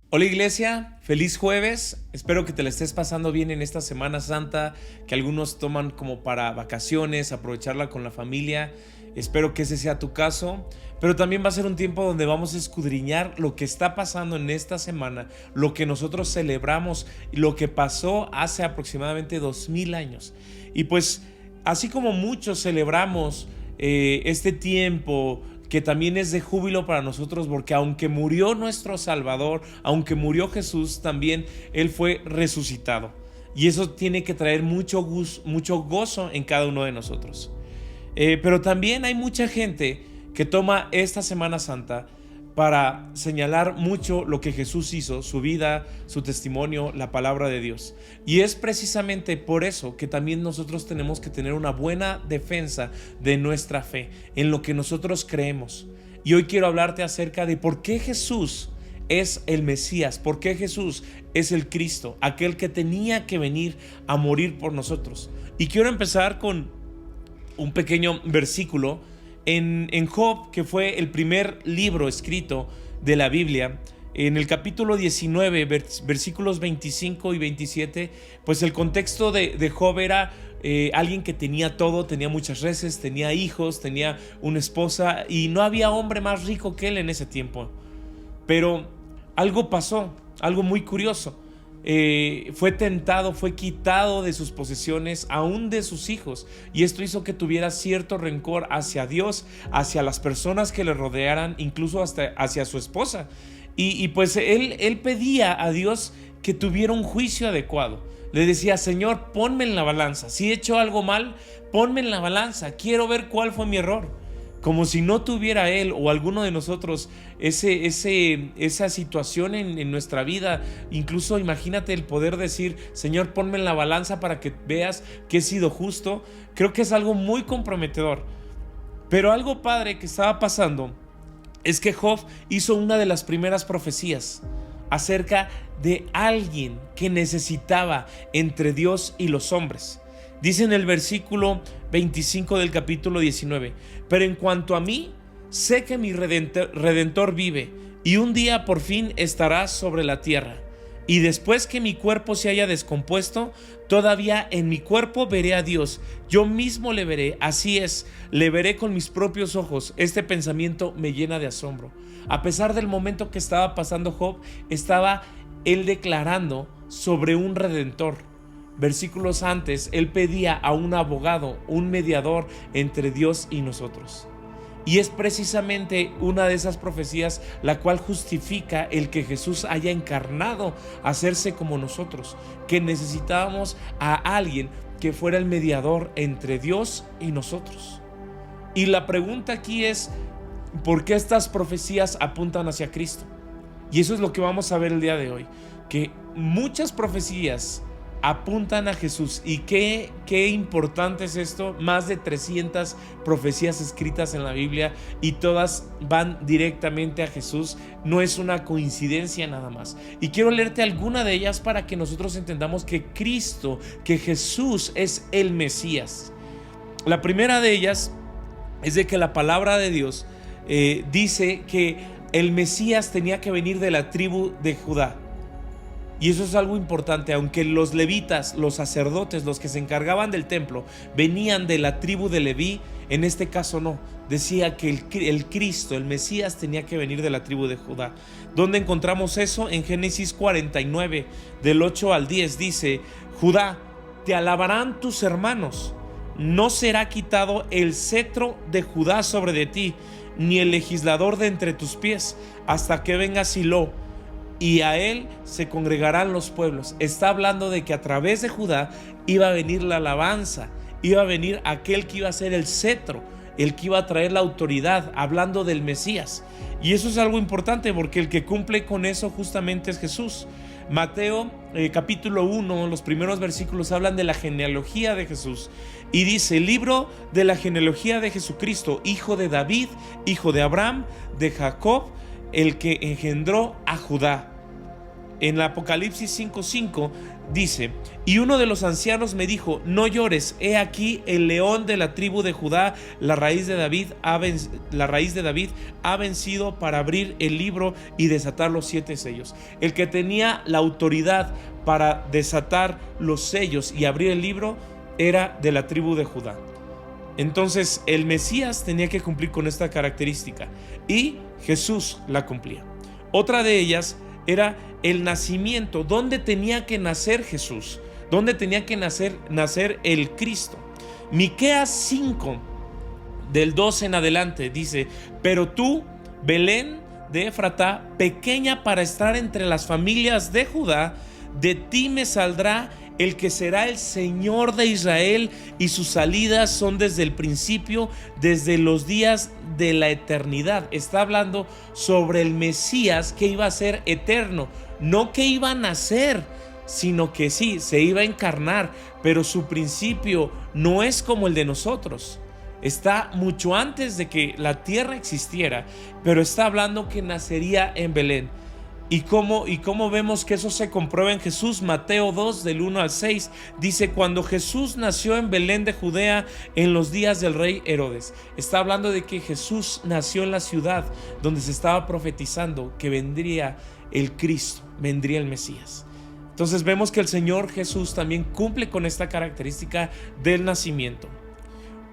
Hola iglesia, feliz jueves, espero que te la estés pasando bien en esta Semana Santa, que algunos toman como para vacaciones, aprovecharla con la familia, espero que ese sea tu caso, pero también va a ser un tiempo donde vamos a escudriñar lo que está pasando en esta semana, lo que nosotros celebramos, lo que pasó hace aproximadamente 2000 años. Y pues así como muchos celebramos este tiempo, que también es de júbilo para nosotros, porque aunque murió nuestro Salvador, aunque murió Jesús, también Él fue resucitado. Y eso tiene que traer mucho gozo en cada uno de nosotros. Pero también hay mucha gente que toma esta Semana Santa para señalar mucho lo que Jesús hizo, su vida, su testimonio, la palabra de Dios. Y es precisamente por eso que también nosotros tenemos que tener una buena defensa de nuestra fe, en lo que nosotros creemos. Y hoy quiero hablarte acerca de por qué Jesús es el Mesías, por qué Jesús es el Cristo, aquel que tenía que venir a morir por nosotros. Y quiero empezar con un pequeño versículo en Job, que fue el primer libro escrito de la Biblia. En el capítulo 19, versículos 25 y 27, pues el contexto de Job era alguien que tenía todo, tenía muchas reses, tenía hijos, tenía una esposa y no había hombre más rico que él en ese tiempo. Pero algo pasó, algo muy curioso. Fue tentado, fue quitado de sus posesiones, aún de sus hijos, y esto hizo que tuviera cierto rencor hacia Dios, hacia las personas que le rodearan, incluso hasta hacia su esposa. Y pues él pedía a Dios que tuviera un juicio adecuado. Le decía: Señor, ponme en la balanza, si he hecho algo mal, ponme en la balanza, quiero ver cuál fue mi error. Como si no tuviera él o alguno de nosotros esa situación en nuestra vida. Incluso imagínate el poder decir: Señor, ponme en la balanza para que veas que he sido justo. Creo que es algo muy comprometedor. Pero algo padre que estaba pasando es que Job hizo una de las primeras profecías acerca de alguien que necesitaba entre Dios y los hombres. Dice en el versículo 25 del capítulo 19: pero en cuanto a mí, sé que mi Redentor vive, y un día por fin estará sobre la tierra. Y después que mi cuerpo se haya descompuesto, todavía en mi cuerpo veré a Dios. Yo mismo le veré, así es, le veré con mis propios ojos. Este pensamiento me llena de asombro. A pesar del momento que estaba pasando Job, estaba él declarando sobre un Redentor. Versículos antes, él pedía a un abogado, un mediador entre Dios y nosotros. Y es precisamente una de esas profecías la cual justifica el que Jesús haya encarnado, hacerse como nosotros, que necesitábamos a alguien que fuera el mediador entre Dios y nosotros. Y la pregunta aquí es: ¿por qué estas profecías apuntan hacia Cristo? Y eso es lo que vamos a ver el día de hoy, que muchas profecías apuntan a Jesús. Y qué importante es esto: más de 300 profecías escritas en la Biblia y todas van directamente a Jesús. No es una coincidencia nada más. Y quiero leerte alguna de ellas para que nosotros entendamos que Cristo, que Jesús es el Mesías. La primera de ellas es de que la palabra de Dios dice que el Mesías tenía que venir de la tribu de Judá. Y eso es algo importante. Aunque los levitas, los sacerdotes, los que se encargaban del templo, venían de la tribu de Leví, en este caso no. Decía que el Cristo, el Mesías, tenía que venir de la tribu de Judá. ¿Dónde encontramos eso? En Génesis 49, del 8 al 10, dice: Judá, te alabarán tus hermanos. No será quitado el cetro de Judá sobre de ti, ni el legislador de entre tus pies, hasta que venga Silo, y a él se congregarán los pueblos. Está hablando de que a través de Judá iba a venir la alabanza, iba a venir aquel que iba a ser el cetro, el que iba a traer la autoridad, hablando del Mesías. Y eso es algo importante, porque el que cumple con eso justamente es Jesús. Mateo capítulo 1, los primeros versículos hablan de la genealogía de Jesús, y dice: libro de la genealogía de Jesucristo, hijo de David, hijo de Abraham, de Jacob, el que engendró a Judá. en el Apocalipsis 5:5 dice: y uno de los ancianos me dijo, no llores, he aquí el león de la tribu de Judá, la raíz de David ha vencido para abrir el libro y desatar los 7 sellos. El que tenía la autoridad para desatar los sellos y abrir el libro era de la tribu de Judá. Entonces el Mesías tenía que cumplir con esta característica y Jesús la cumplía. Otra de ellas era el nacimiento. ¿Dónde tenía que nacer Jesús? ¿Dónde tenía que nacer el Cristo? Miqueas 5 del 2 en adelante dice: pero tú, Belén de Efratá, pequeña para estar entre las familias de Judá, de ti me saldrá el que será el Señor de Israel, y sus salidas son desde el principio, desde los días de la eternidad. Está hablando sobre el Mesías que iba a ser eterno, no que iba a nacer, sino que sí, se iba a encarnar, pero su principio no es como el de nosotros. Está mucho antes de que la tierra existiera, pero está hablando que nacería en Belén. ¿Y cómo vemos que eso se comprueba en Jesús? Mateo 2 del 1 al 6 dice: cuando Jesús nació en Belén de Judea en los días del rey Herodes. Está hablando de que Jesús nació en la ciudad donde se estaba profetizando que vendría el Cristo, vendría el Mesías. Entonces vemos que el Señor Jesús también cumple con esta característica del nacimiento.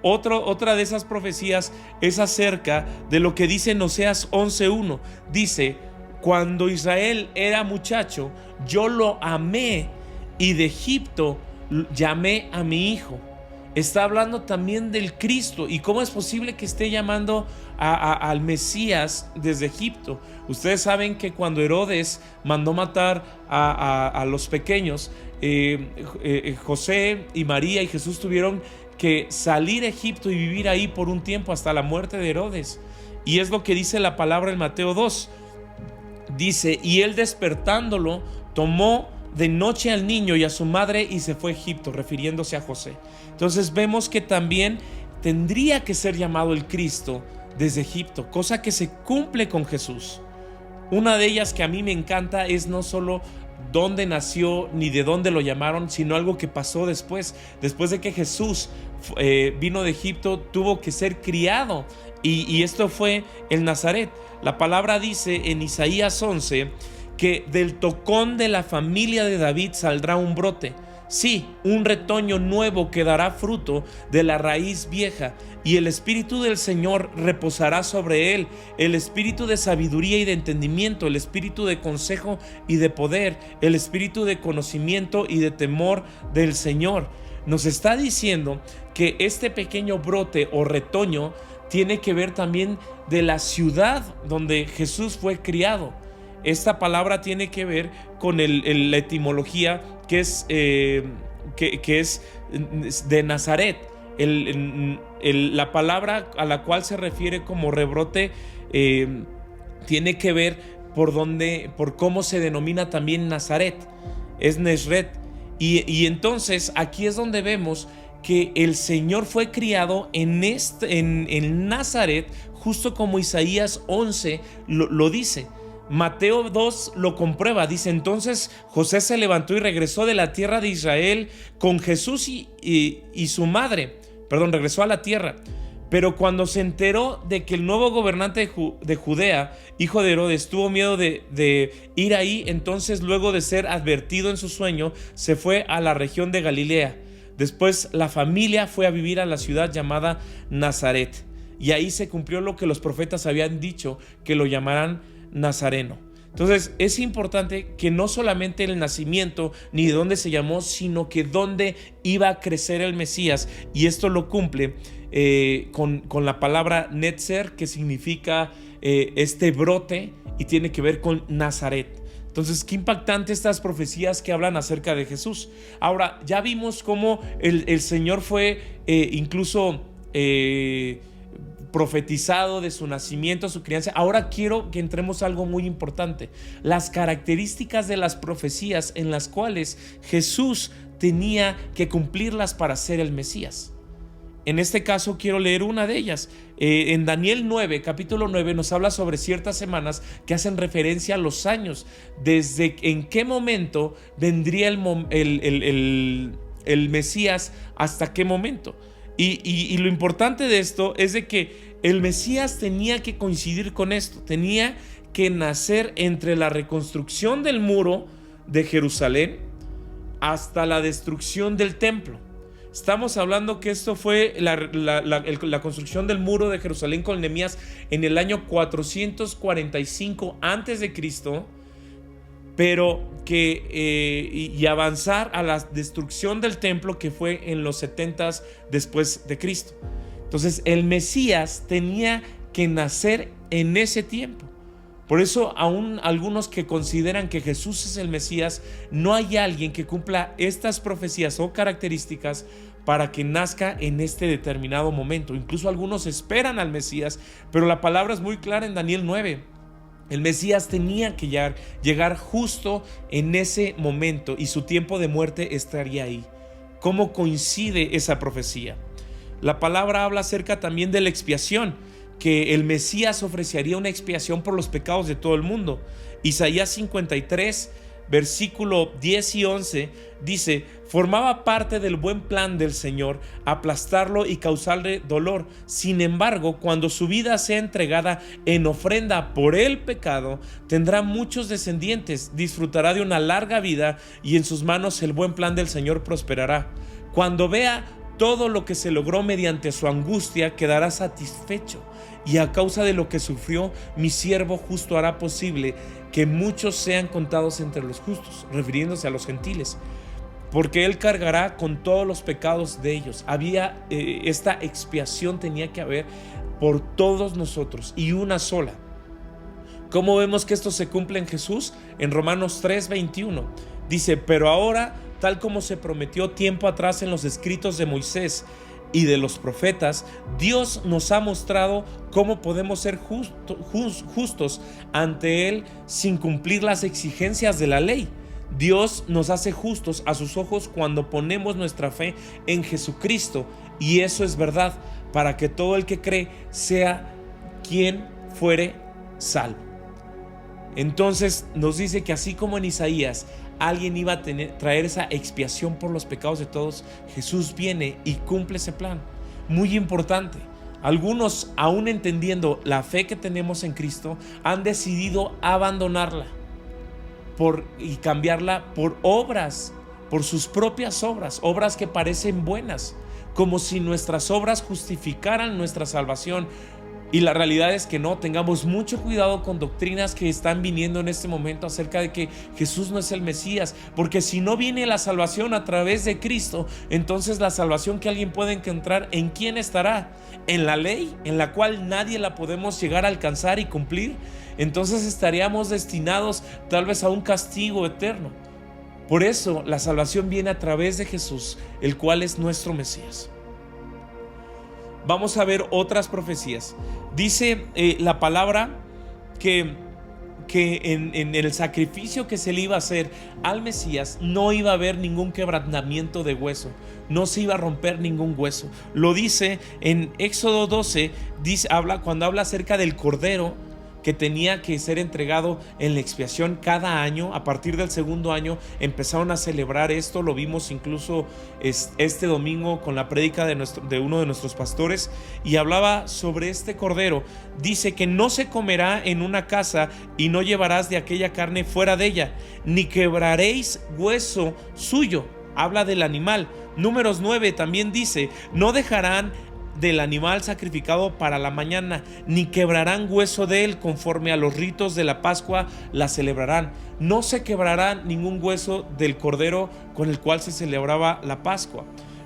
Otra de esas profecías es acerca de lo que dice en Oseas 11:1. Dice: cuando Israel era muchacho, yo lo amé, y de Egipto llamé a mi hijo. Está hablando también del Cristo. ¿Y cómo es posible que esté llamando al Mesías desde Egipto? Ustedes saben que cuando Herodes mandó matar a los pequeños, José y María y Jesús tuvieron que salir a Egipto y vivir ahí por un tiempo hasta la muerte de Herodes. Y es lo que dice la palabra en Mateo 2. Dice: y él, despertándolo, tomó de noche al niño y a su madre y se fue a Egipto, refiriéndose a José. Entonces vemos que también tendría que ser llamado el Cristo desde Egipto, cosa que se cumple con Jesús. Una de ellas que a mí me encanta es no solo dónde nació ni de dónde lo llamaron, sino algo que pasó después de que Jesús vino de Egipto, tuvo que ser criado, y esto fue el Nazaret. La palabra dice en Isaías 11 que del tocón de la familia de David saldrá un brote. Sí, un retoño nuevo que dará fruto de la raíz vieja, y el Espíritu del Señor reposará sobre él, el Espíritu de sabiduría y de entendimiento, el Espíritu de consejo y de poder, el Espíritu de conocimiento y de temor del Señor. Nos está diciendo que este pequeño brote o retoño tiene que ver también de la ciudad donde Jesús fue criado. Esta palabra tiene que ver con la etimología que es de Nazaret. La palabra a la cual se refiere como rebrote tiene que ver por cómo se denomina también Nazaret. Es Nesret. Y entonces aquí es donde vemos que el Señor fue criado en Nazaret, justo como Isaías 11 lo dice. Mateo 2 lo comprueba, dice: entonces José se levantó y regresó de la tierra de Israel con Jesús y su madre. Regresó a la tierra. Pero cuando se enteró de que el nuevo gobernante de Judea, hijo de Herodes, tuvo miedo de ir ahí, entonces, luego de ser advertido en su sueño, se fue a la región de Galilea. Después la familia fue a vivir a la ciudad llamada Nazaret, y ahí se cumplió lo que los profetas habían dicho, que lo llamarán Nazareno. Entonces es importante que no solamente el nacimiento ni de dónde se llamó, sino que dónde iba a crecer el Mesías, y esto lo cumple con la palabra Netzer, que significa este brote, y tiene que ver con Nazaret. Entonces, qué impactante estas profecías que hablan acerca de Jesús. Ahora, ya vimos cómo el Señor fue incluso profetizado de su nacimiento, su crianza. Ahora quiero que entremos a algo muy importante: las características de las profecías en las cuales Jesús tenía que cumplirlas para ser el Mesías. en este caso quiero leer una de ellas. En Daniel 9, capítulo 9, nos habla sobre ciertas semanas que hacen referencia a los años, desde en qué momento vendría el Mesías, hasta qué momento. Y lo importante de esto es de que el Mesías tenía que coincidir con esto, tenía que nacer entre la reconstrucción del muro de Jerusalén hasta la destrucción del templo. Estamos hablando que esto fue la construcción del muro de Jerusalén con Nehemías en el año 445 antes de Cristo, pero y avanzar a la destrucción del templo, que fue en los 70 después de Cristo. Entonces el Mesías tenía que nacer en ese tiempo. Por eso aún algunos que consideran que Jesús es el Mesías, no hay alguien que cumpla estas profecías o características para que nazca en este determinado momento. Incluso algunos esperan al Mesías, pero la palabra es muy clara en Daniel 9. El Mesías tenía que llegar justo en ese momento y su tiempo de muerte estaría ahí. ¿Cómo coincide esa profecía? La palabra habla acerca también de la expiación, que el Mesías ofrecería una expiación por los pecados de todo el mundo. Isaías 53, versículo 10 y 11 dice: formaba parte del buen plan del Señor aplastarlo y causarle dolor. Sin embargo, cuando su vida sea entregada en ofrenda por el pecado, tendrá muchos descendientes, disfrutará de una larga vida y en sus manos el buen plan del Señor prosperará. Cuando vea todo lo que se logró mediante su angustia, quedará satisfecho, y a causa de lo que sufrió, mi siervo justo hará posible que muchos sean contados entre los justos, refiriéndose a los gentiles, porque él cargará con todos los pecados de ellos. Esta expiación tenía que haber por todos nosotros, y una sola. ¿Cómo vemos que esto se cumple en Jesús? En Romanos 3:21 dice: pero ahora, tal como se prometió tiempo atrás en los escritos de Moisés y de los profetas, Dios nos ha mostrado cómo podemos ser justos ante Él sin cumplir las exigencias de la ley. Dios nos hace justos a sus ojos cuando ponemos nuestra fe en Jesucristo, y eso es verdad, para que todo el que cree sea quien fuere salvo. Entonces nos dice que así como en Isaías alguien iba a traer esa expiación por los pecados de todos, Jesús viene y cumple ese plan. Muy importante, algunos, aún entendiendo la fe que tenemos en Cristo, han decidido abandonarla y cambiarla por obras, por sus propias obras que parecen buenas, como si nuestras obras justificaran nuestra salvación. Y la realidad es que no. Tengamos mucho cuidado con doctrinas que están viniendo en este momento acerca de que Jesús no es el Mesías, porque si no viene la salvación a través de Cristo, entonces la salvación que alguien puede encontrar, ¿en quién estará? ¿En la ley, en la cual nadie la podemos llegar a alcanzar y cumplir? Entonces estaríamos destinados tal vez a un castigo eterno. Por eso la salvación viene a través de Jesús, el cual es nuestro Mesías. Vamos a ver otras profecías. Dice la palabra que en el sacrificio que se le iba a hacer al Mesías no iba a haber ningún quebrantamiento de hueso, no se iba a romper ningún hueso. Lo dice en Éxodo 12, cuando habla acerca del cordero que tenía que ser entregado en la expiación cada año. A partir del segundo año empezaron a celebrar esto. Lo vimos incluso este domingo con la prédica de uno de nuestros pastores, y hablaba sobre este cordero. Dice que no se comerá en una casa y no llevarás de aquella carne fuera de ella, ni quebraréis hueso suyo. Habla del animal. Números 9 también dice: no dejarán del animal sacrificado para la mañana, ni quebrarán hueso de él. Conforme a los ritos de la Pascua la celebrarán. No se quebrará ningún hueso del cordero con el cual se celebraba la Pascua.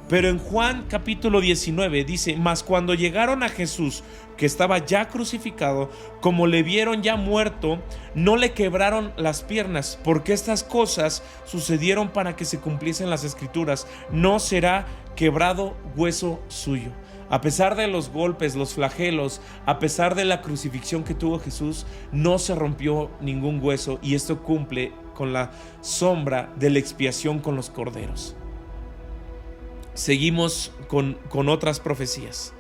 Pero en Juan capítulo 19 dice: mas cuando llegaron a Jesús, que estaba ya crucificado, como le vieron ya muerto, no le quebraron las piernas, porque estas cosas sucedieron para que se cumpliesen las escrituras: no será quebrado hueso suyo. A pesar de los golpes, los flagelos, a pesar de la crucifixión que tuvo Jesús, no se rompió ningún hueso, y esto cumple con la sombra de la expiación con los corderos. Seguimos con otras profecías.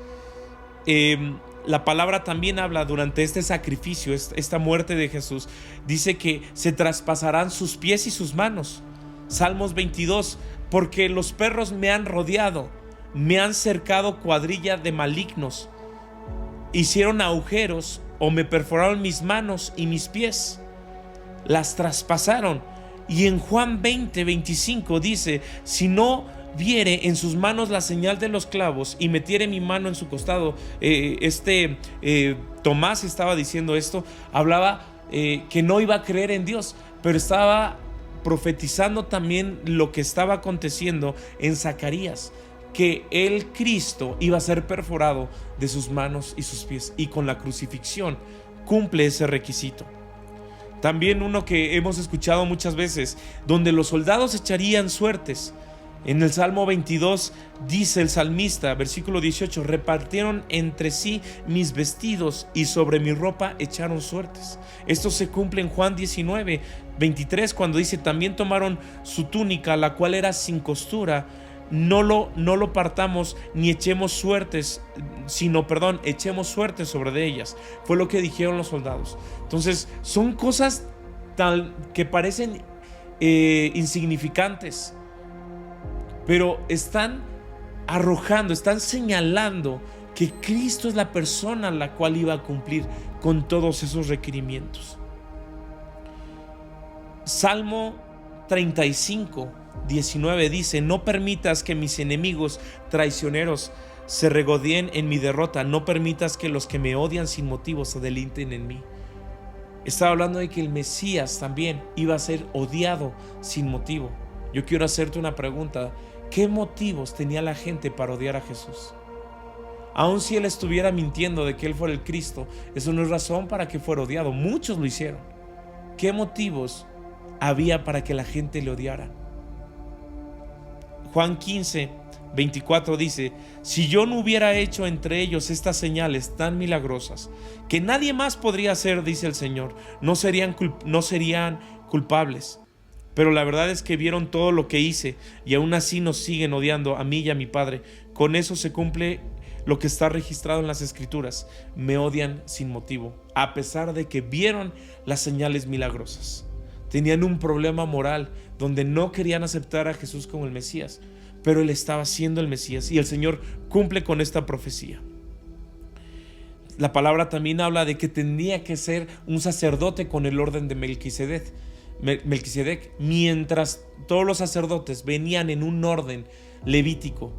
La palabra también habla durante este sacrificio, esta muerte de Jesús. Dice que se traspasarán sus pies y sus manos. Salmos 22, porque los perros me han rodeado, me han cercado cuadrilla de malignos. Hicieron agujeros o me perforaron mis manos y mis pies. Las traspasaron. Y en Juan 20:25 dice: si no viere en sus manos la señal de los clavos y metiere mi mano en su costado. Tomás estaba diciendo esto, hablaba que no iba a creer en Dios, pero estaba profetizando también lo que estaba aconteciendo en Zacarías, que el Cristo iba a ser perforado de sus manos y sus pies, y con la crucifixión cumple ese requisito. También uno que hemos escuchado muchas veces, donde los soldados echarían suertes. En el Salmo 22 dice el salmista, versículo 18: repartieron entre sí mis vestidos y sobre mi ropa echaron suertes. Esto se cumple en Juan 19:23, cuando dice: también tomaron su túnica, la cual era sin costura, no lo partamos ni echemos suertes, echemos suertes sobre de ellas. Fue lo que dijeron los soldados. Entonces son cosas tal que parecen insignificantes, pero están arrojando, están señalando que Cristo es la persona a la cual iba a cumplir con todos esos requerimientos. Salmo 35:19 dice: no permitas que mis enemigos traicioneros se regodeen en mi derrota, no permitas que los que me odian sin motivo se deleiten en mí. Estaba hablando de que el Mesías también iba a ser odiado sin motivo. Yo quiero hacerte una pregunta: ¿qué motivos tenía la gente para odiar a Jesús? Aun si él estuviera mintiendo de que él fuera el Cristo, eso no es razón para que fuera odiado. Muchos lo hicieron. ¿Qué motivos había para que la gente le odiara? Juan 15:24 dice: si yo no hubiera hecho entre ellos estas señales tan milagrosas, que nadie más podría hacer, dice el Señor, no serían culpables. Pero la verdad es que vieron todo lo que hice y aún así nos siguen odiando a mí y a mi Padre. Con eso se cumple lo que está registrado en las Escrituras: me odian sin motivo, a pesar de que vieron las señales milagrosas. Tenían un problema moral donde no querían aceptar a Jesús como el Mesías, pero él estaba siendo el Mesías, y el Señor cumple con esta profecía. La palabra también habla de que tenía que ser un sacerdote con el orden de Melquisedec, mientras todos los sacerdotes venían en un orden levítico,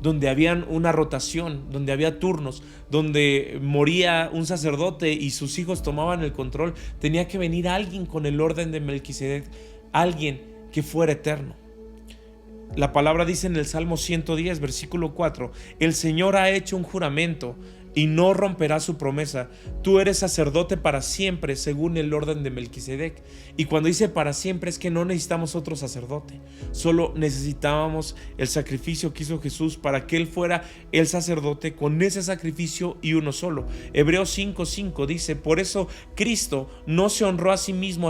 donde habían una rotación, donde había turnos, donde moría un sacerdote y sus hijos tomaban el control. Tenía que venir alguien con el orden de Melquisedec, alguien que fuera eterno. La palabra dice en el Salmo 110, versículo 4: el Señor ha hecho un juramento y no romperá su promesa. Tú eres sacerdote para siempre, según el orden de Melquisedec. Y cuando dice para siempre, es que no necesitamos otro sacerdote, solo necesitábamos el sacrificio que hizo Jesús para que él fuera el sacerdote, con ese sacrificio y uno solo. Hebreos 5:5 dice: por eso Cristo no se honró a sí mismo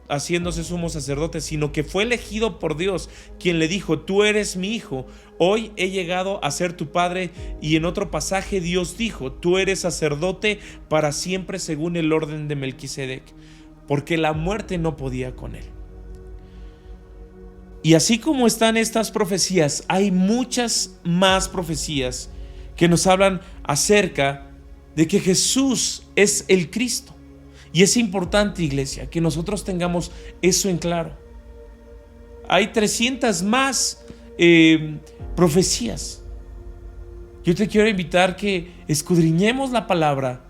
haciéndose sumo sacerdote, sino que fue elegido por Dios, quien le dijo: tú eres mi hijo, hoy he llegado a ser tu padre. Y en otro pasaje Dios dijo: tú eres sacerdote para siempre, según el orden de Melquisedec, porque la muerte no podía con él. Y así como están estas profecías, hay muchas más profecías que nos hablan acerca de que Jesús es el Cristo. Y es importante, iglesia, que nosotros tengamos eso en claro. Hay 300 más profecías. Yo te quiero invitar que escudriñemos la palabra,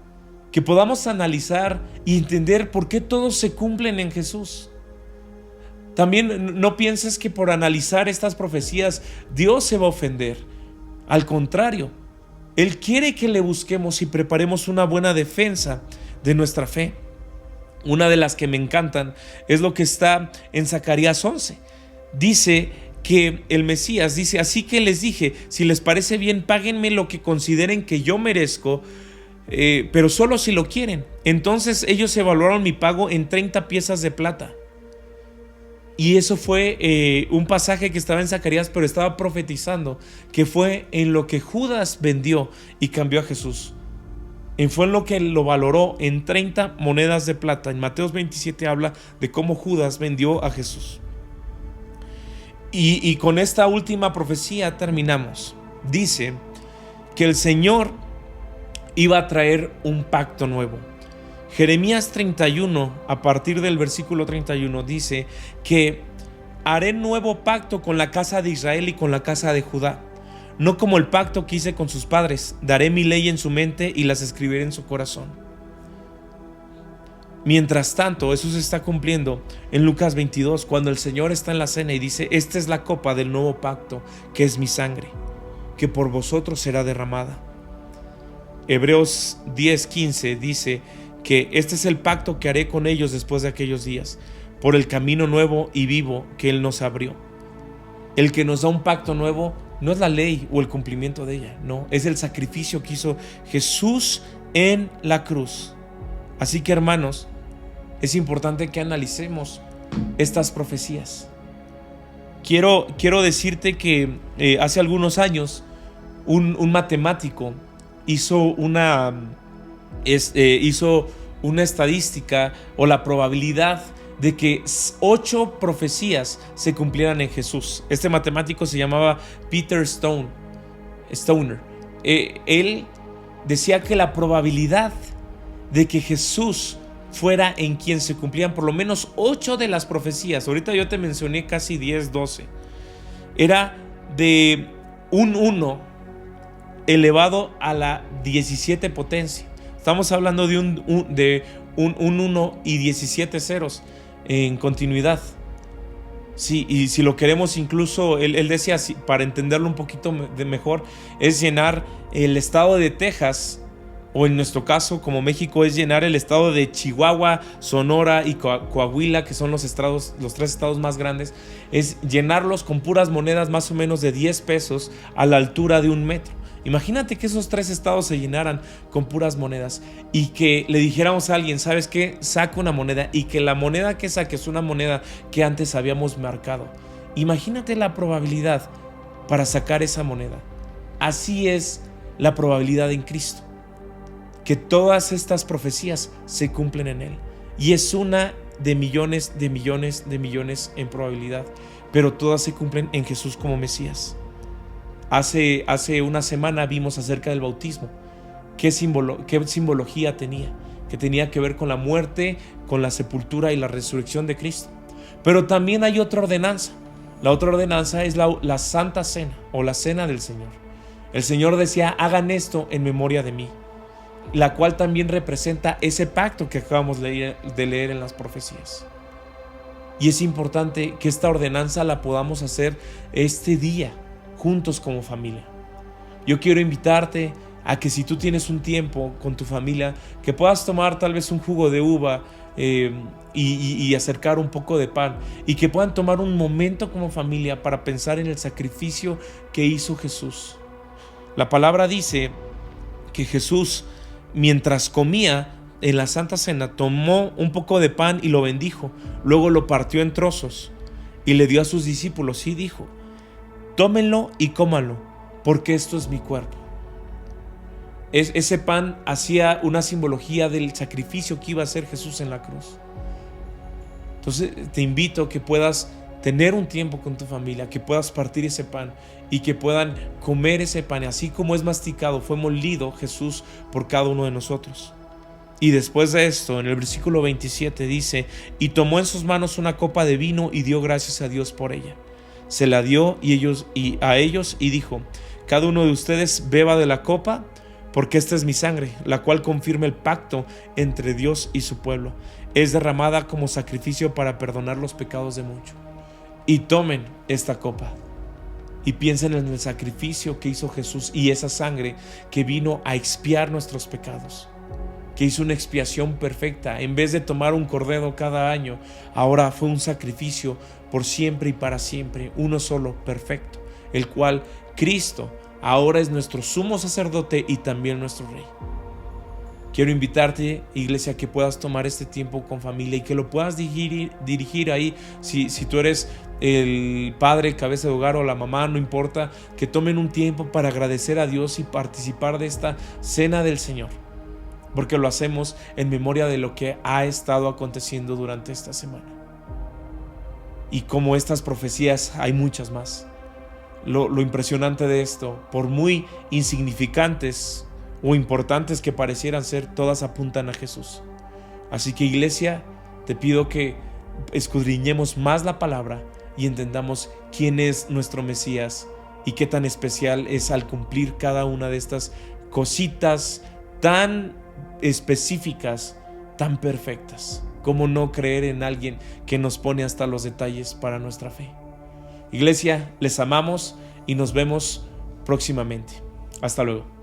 que podamos analizar y entender por qué todos se cumplen en Jesús. También no pienses que por analizar estas profecías Dios se va a ofender. Al contrario, Él quiere que le busquemos y preparemos una buena defensa de nuestra fe. Una de las que me encantan es lo que está en Zacarías 11. Dice que el Mesías dice: así que les dije, si les parece bien, páguenme lo que consideren que yo merezco, pero solo si lo quieren. Entonces ellos evaluaron mi pago en 30 piezas de plata. Y eso fue un pasaje que estaba en Zacarías, pero estaba profetizando que fue en lo que Judas vendió y cambió a Jesús. Fue en lo que lo valoró en 30 monedas de plata. En Mateos 27 habla de cómo Judas vendió a Jesús. Y con esta última profecía terminamos. Dice que el Señor iba a traer un pacto nuevo. Jeremías 31, a partir del versículo 31, dice que haré nuevo pacto con la casa de Israel y con la casa de Judá, no como el pacto que hice con sus padres. Daré mi ley en su mente y las escribiré en su corazón. Mientras tanto, eso se está cumpliendo en Lucas 22, cuando el Señor está en la cena y dice: esta es la copa del nuevo pacto, que es mi sangre, que por vosotros será derramada. Hebreos 10:15 dice que este es el pacto que haré con ellos después de aquellos días, por el camino nuevo y vivo que Él nos abrió. El que nos da un pacto nuevo no es la ley o el cumplimiento de ella, no, es el sacrificio que hizo Jesús en la cruz. Así que, hermanos, es importante que analicemos estas profecías. Quiero decirte que hace algunos años un matemático hizo una estadística o la probabilidad de que 8 profecías se cumplieran en Jesús. Este matemático se llamaba Peter Stoner. Él decía que la probabilidad de que Jesús fuera en quien se cumplían por lo menos 8 de las profecías, ahorita yo te mencioné casi 10, 12, era de un 1 elevado a la 17 potencia. Estamos hablando de un 1 y 17 ceros en continuidad. Sí, y si lo queremos incluso, él decía, para entenderlo un poquito mejor, es llenar el estado de Texas, o en nuestro caso, como México, es llenar el estado de Chihuahua, Sonora y Coahuila, que son los 3 estados más grandes, es llenarlos con puras monedas más o menos de 10 pesos a la altura de 1 metro. Imagínate que esos 3 estados se llenaran con puras monedas y que le dijéramos a alguien: ¿sabes qué? Saca una moneda, y que la moneda que saque es una moneda que antes habíamos marcado. Imagínate la probabilidad para sacar esa moneda. Así es la probabilidad en Cristo, que todas estas profecías se cumplen en Él. Y es una de millones de millones de millones en probabilidad, pero todas se cumplen en Jesús como Mesías. Hace una semana vimos acerca del bautismo. ¿Qué simbología tenía? Que tenía que ver con la muerte, con la sepultura y la resurrección de Cristo. Pero también hay otra ordenanza. La otra ordenanza es la Santa Cena o la Cena del Señor. El Señor decía: hagan esto en memoria de mí, la cual también representa ese pacto que acabamos de leer en las profecías. Y es importante que esta ordenanza la podamos hacer este día, juntos como familia. Yo quiero invitarte a que, si tú tienes un tiempo con tu familia, que puedas tomar tal vez un jugo de uva y acercar un poco de pan, y que puedan tomar un momento como familia para pensar en el sacrificio que hizo Jesús. La palabra dice que Jesús, mientras comía en la Santa Cena, tomó un poco de pan y lo bendijo, luego lo partió en trozos y le dio a sus discípulos y dijo: tómenlo y cómanlo, porque esto es mi cuerpo. Ese pan hacía una simbología del sacrificio que iba a hacer Jesús en la cruz. Entonces te invito a que puedas tener un tiempo con tu familia, que puedas partir ese pan y que puedan comer ese pan. Así como es masticado, fue molido Jesús por cada uno de nosotros. Y después de esto, en el versículo 27 dice: y tomó en sus manos una copa de vino y dio gracias a Dios por ella. Se la dio a ellos y dijo: cada uno de ustedes beba de la copa, porque esta es mi sangre, la cual confirma el pacto entre Dios y su pueblo. Es derramada como sacrificio para perdonar los pecados de muchos. Y tomen esta copa y piensen en el sacrificio que hizo Jesús y esa sangre que vino a expiar nuestros pecados, que hizo una expiación perfecta. En vez de tomar un cordero cada año, ahora fue un sacrificio por siempre y para siempre, uno solo, perfecto, el cual Cristo ahora es nuestro sumo sacerdote y también nuestro Rey. Quiero invitarte, iglesia, que puedas tomar este tiempo con familia y que lo puedas dirigir ahí. Si tú eres el padre, cabeza de hogar, o la mamá, no importa, que tomen un tiempo para agradecer a Dios y participar de esta cena del Señor, porque lo hacemos en memoria de lo que ha estado aconteciendo durante esta semana. Y como estas profecías, hay muchas más. Lo impresionante de esto, por muy insignificantes o importantes que parecieran ser, todas apuntan a Jesús. Así que, iglesia, te pido que escudriñemos más la palabra y entendamos quién es nuestro Mesías y qué tan especial es al cumplir cada una de estas cositas tan específicas, tan perfectas. ¿Cómo no creer en alguien que nos pone hasta los detalles para nuestra fe? Iglesia, les amamos y nos vemos próximamente. Hasta luego.